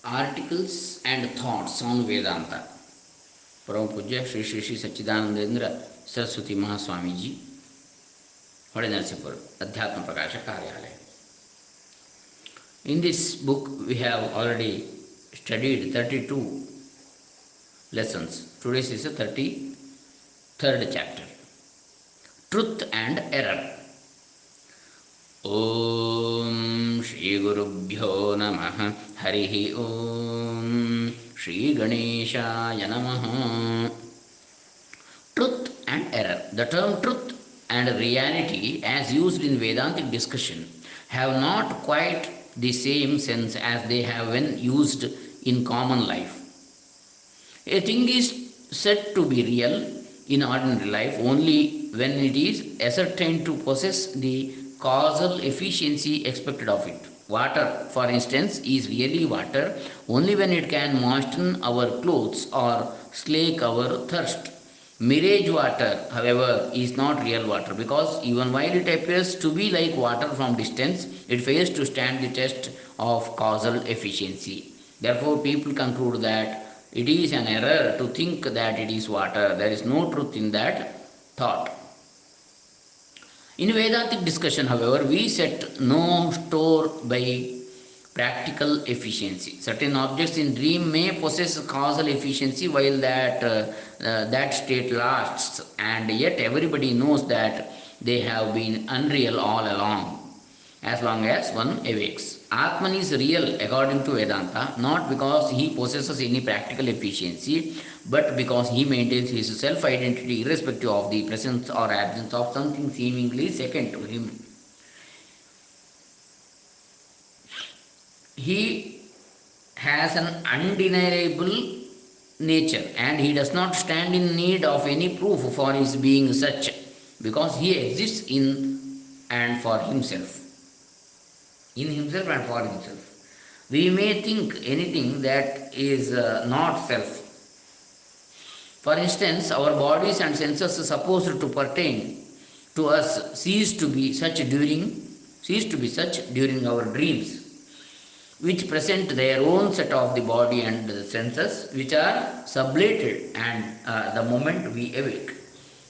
Articles and thoughts on Vedanta. Param Pujya Sri Sri Sri Sachidanandendra Saraswati Mahaswamiji, HoLenaraseepur, Adhyatma Prakasha Karyalaya. In this book, we have already studied 32 lessons. Today's is the 33rd chapter. Truth and Error. Om Shri Gurubhyo Namaha Harihi Om Shri Ganeshaya Namaha. Truth and error. The term truth and reality, as used in Vedantic discussion, have not quite the same sense as they have when used in common life. A thing is said to be real in ordinary life only when it is ascertained to possess the causal efficiency expected of it. Water, for instance, is really water only when it can moisten our clothes or slake our thirst. Mirage water, however, is not real water because even while it appears to be like water from distance, it fails to stand the test of causal efficiency. Therefore, people conclude that it is an error to think that it is water. There is no truth in that thought. In Vedantic discussion, however, we set no store by practical efficiency. Certain objects in dream may possess causal efficiency while that state lasts, and yet everybody knows that they have been unreal all along, as long as one awakes. Atman is real according to Vedanta, not because he possesses any practical efficiency, but because he maintains his self identity irrespective of the presence or absence of something seemingly second to him. He has an undeniable nature and he does not stand in need of any proof for his being such because he exists in and for himself. In himself and for himself. We may think anything that is not self. For instance, our bodies and senses supposed to pertain to us cease to be such during our dreams, which present their own set of the body and the senses, which are sublated and the moment we awake.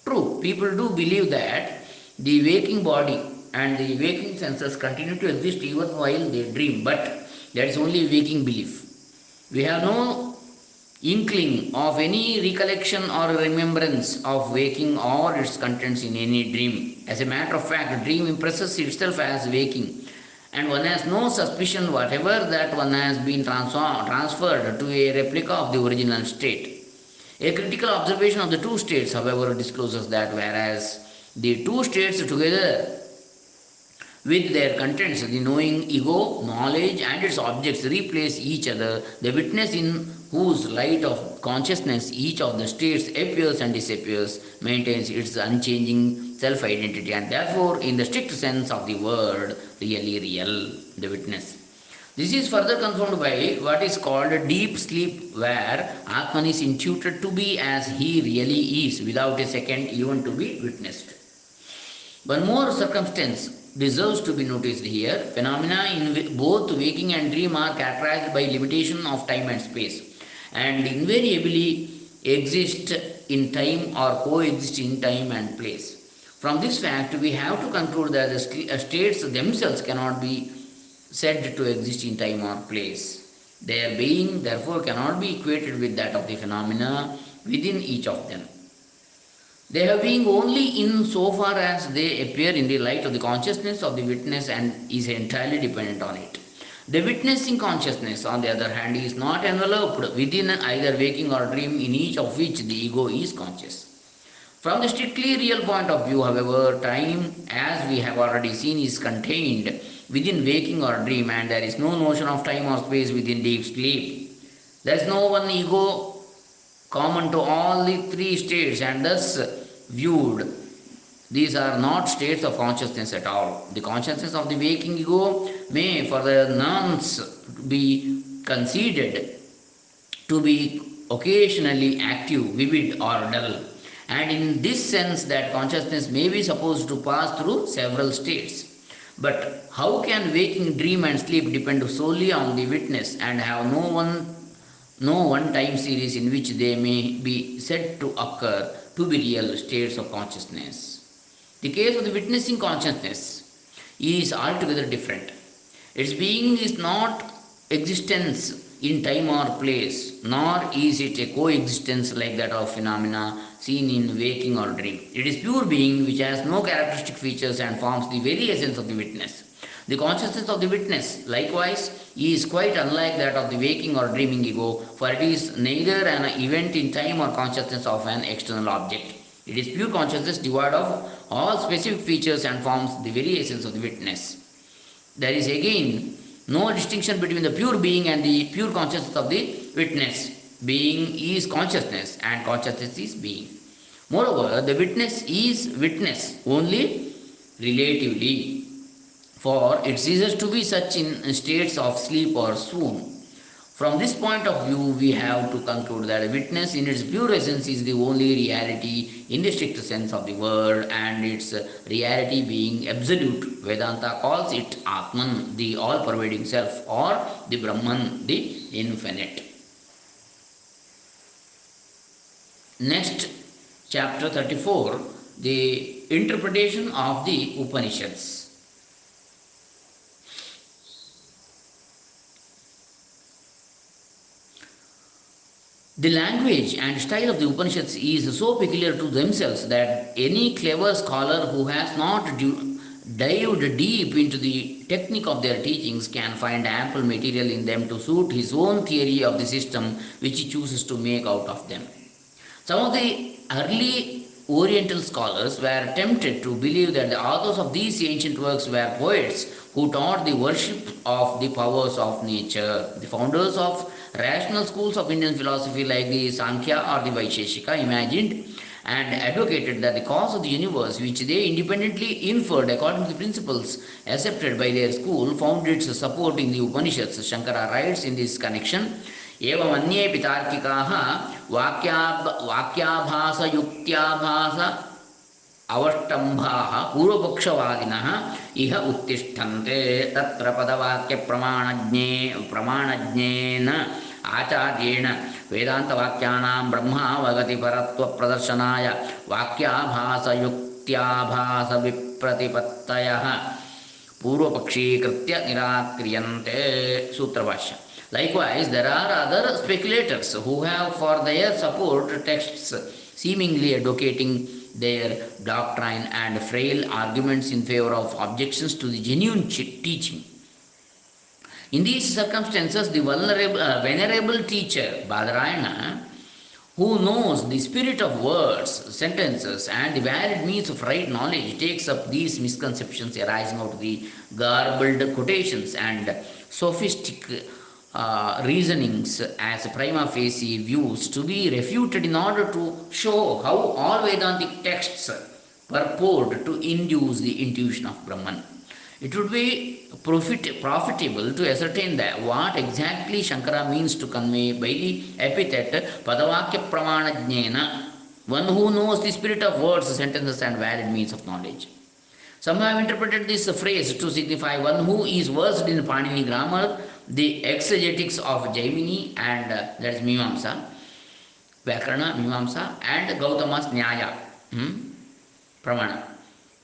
True, people do believe that the waking body and the waking senses continue to exist even while they dream, but that is only waking belief. We have no inkling of any recollection or remembrance of waking or its contents in any dream. As a matter of fact, dream impresses itself as waking, and one has no suspicion whatever that one has been transferred to a replica of the original state. A critical observation of the two states, however, discloses that whereas the two states together with their contents, the knowing ego, knowledge, and its objects replace each other, the witness in whose light of consciousness each of the states appears and disappears maintains its unchanging self identity and therefore, in the strict sense of the word, really real, the witness. This is further confirmed by what is called deep sleep, where Atman is intuited to be as he really is, without a second even to be witnessed. One more circumstance deserves to be noticed here. Phenomena in both waking and dream are characterized by limitation of time and space, and invariably exist in time or coexist in time and place. From this fact, we have to conclude that the states themselves cannot be said to exist in time or place. Their being, therefore, cannot be equated with that of the phenomena within each of them. They have being only in so far as they appear in the light of the consciousness of the witness and is entirely dependent on it. The witnessing consciousness, on the other hand, is not enveloped within either waking or dream, in each of which the ego is conscious. From the strictly real point of view, however, time, as we have already seen, is contained within waking or dream, and there is no notion of time or space within deep sleep. There is no one ego common to all the three states, and thus viewed, these are not states of consciousness at all. The consciousness of the waking ego may, for the nonce, be conceded to be occasionally active, vivid, or dull. And in this sense, that consciousness may be supposed to pass through several states. But How can waking, dream, and sleep depend solely on the witness and have no one time series in which they may be said to occur to be real states of consciousness? The case of the witnessing consciousness is altogether different. Its being is not existence in time or place, nor is it a coexistence like that of phenomena seen in waking or dream. It is pure being which has no characteristic features and forms the very essence of the witness. The consciousness of the witness, likewise, is quite unlike that of the waking or dreaming ego, for it is neither an event in time or consciousness of an external object. It is pure consciousness devoid of all specific features and forms the very essence of the witness. There is again no distinction between the pure being and the pure consciousness of the witness. Being is consciousness and consciousness is being. Moreover, the witness is witness only relatively, for it ceases to be such in states of sleep or swoon. From this point of view, we have to conclude that a witness in its pure essence is the only reality in the strict sense of the word, and its reality being absolute. Vedanta calls it Atman, the all pervading self, or the Brahman, the infinite. Next, chapter 34, the interpretation of the Upanishads. The language and style of the Upanishads is so peculiar to themselves that any clever scholar who has not dived deep into the technique of their teachings can find ample material in them to suit his own theory of the system which he chooses to make out of them. Some of the early Oriental scholars were tempted to believe that the authors of these ancient works were poets who taught the worship of the powers of nature. The founders of rational schools of Indian philosophy like the Sankhya or the Vaisheshika imagined and advocated that the cause of the universe, which they independently inferred according to the principles accepted by their school, found its support in the Upanishads. Shankara writes in this connection, एवमन्येऽपि तार्किकाः वाक्याभासयुक्त्याभास अवष्टम्भाः पूर्वपक्षवादिनः इह उत्तिष्ठन्ते तत्र प्रमाणज्ञेन आचार्येण वेदान्तवाक्यानां ब्रह्मावगतिपरत्वप्रदर्शनाय वाक्याभासयुक्त्याभासविप्रतिपत्तयः पूर्वपक्षीकृत्य निराक्रियन्ते. सूत्रभाष्य. Likewise, there are other speculators who have for their support texts seemingly advocating their doctrine and frail arguments in favor of objections to the genuine teaching. In these circumstances, the venerable teacher, Badarayana, who knows the spirit of words, sentences, and the valid means of right knowledge, takes up these misconceptions arising out of the garbled quotations and sophistic reasonings as prima facie views to be refuted in order to show how all Vedantic texts purport to induce the intuition of Brahman. It would be profitable to ascertain that what exactly Shankara means to convey by the epithet Padavakya Pramanajnena, one who knows the spirit of words, sentences, and valid means of knowledge. Some have interpreted this phrase to signify one who is versed in Panini grammar, the exegetics of Jaimini, and that is Mimamsa, Vyakarana, Mimamsa, and Gautama's Nyaya, Pramana,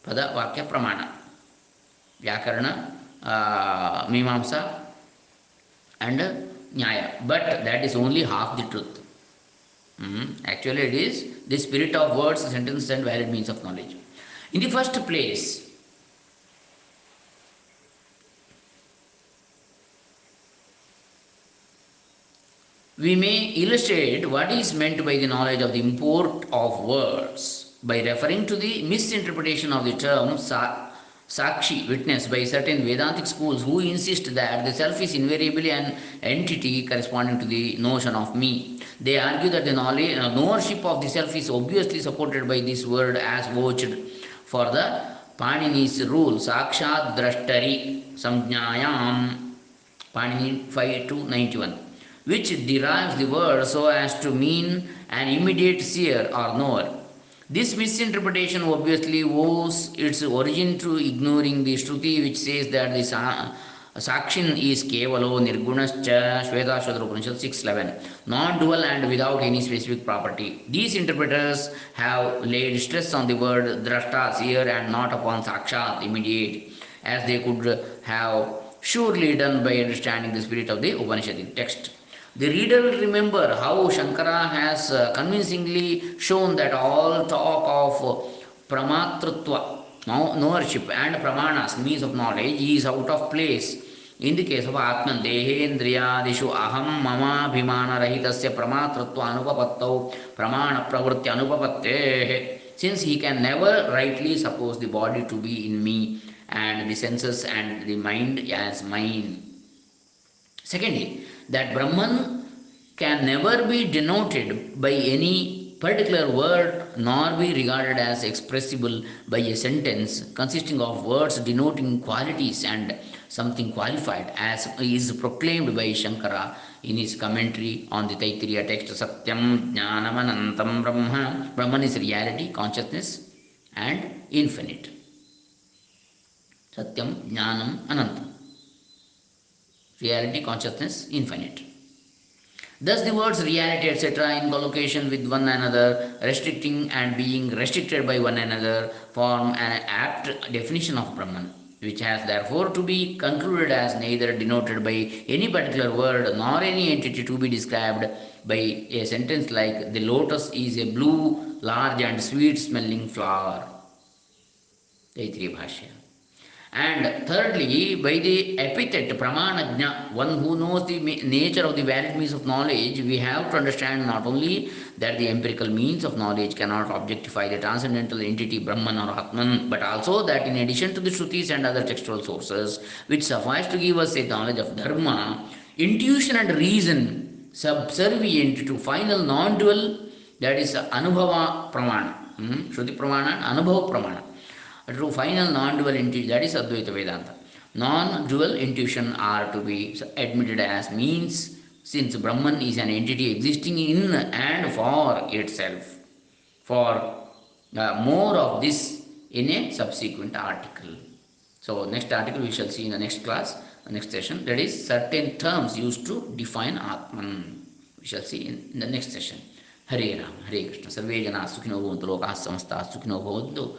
Pada, Vakya, Pramana, Vyakarana, Mimamsa, and Nyaya. But that is only half the truth. Actually, it is the spirit of words, sentences, and valid means of knowledge. In the first place, we may illustrate what is meant by the knowledge of the import of words by referring to the misinterpretation of the term Sakshi, witness, by certain Vedantic schools who insist that the self is invariably an entity corresponding to the notion of me. They argue that the knowership of the self is obviously supported by this word as vouched for the Panini's rule, Sakshat Drashtari Samjnayam, Panini 5-91, which derives the word so as to mean an immediate seer or knower. This misinterpretation obviously owes its origin to ignoring the Shruti, which says that the Sakshin is Kevalo Nirgunascha Shvetashwadra Upanishad 6:11, non dual and without any specific property. These interpreters have laid stress on the word Drashta, seer, and not upon Sakshat, immediate, as they could have surely done by understanding the spirit of the Upanishadic text. The reader will remember how Shankara has convincingly shown that all talk of pramatrutva, knowership, and pramanas, means of knowledge, is out of place in the case of Atman. Dehendriyadishu aham mama bhimana rahitasya pramatrutva anupapattau pramana pravritti anupapatte, since he can never rightly suppose the body to be in me and the senses and the mind as mine. Secondly, that Brahman can never be denoted by any particular word nor be regarded as expressible by a sentence consisting of words denoting qualities and something qualified, as is proclaimed by Shankara in his commentary on the Taittiriya text Satyam Jnanam Anantam Brahma. Brahman is reality, consciousness, and infinite. Satyam Jnanam Anantam. Reality, consciousness, infinite. Thus, the words reality, etc., in collocation with one another, restricting and being restricted by one another, form an apt definition of Brahman, which has therefore to be concluded as neither denoted by any particular word nor any entity to be described by a sentence like the lotus is a blue, large, and sweet smelling flower. Taittiriya Bhashya. And thirdly, by the epithet Pramanajna, one who knows the nature of the valid means of knowledge, we have to understand not only that the empirical means of knowledge cannot objectify the transcendental entity Brahman or Atman, but also that in addition to the Shrutis and other textual sources, which suffice to give us a knowledge of Dharma, intuition and reason subservient to final non dual, that is Anubhava Pramana, Shruti Pramana and Anubhava Pramana. True final non-dual intuition, that is Advaita Vedanta. Non-dual intuition are to be admitted as means, since Brahman is an entity existing in and for itself. For more of this in a subsequent article. So next article we shall see in the next class, the next session. That is certain terms used to define Atman. We shall see in the next session. Hare Ram, Hare Krishna. Sarve Jana Sukhino Bhavantu Lokah Samastah Sukhino Bhavantu.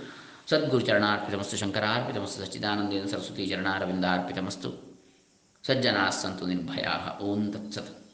सद्गुरु चरणार्पितमस्तु शंकरार्पितमस्तु सच्चिदानंदेन सरस्वती चरणारविंदार्पितमस्तु सज्जनाः सन्तु निर्भयाः ओम तत्सत्।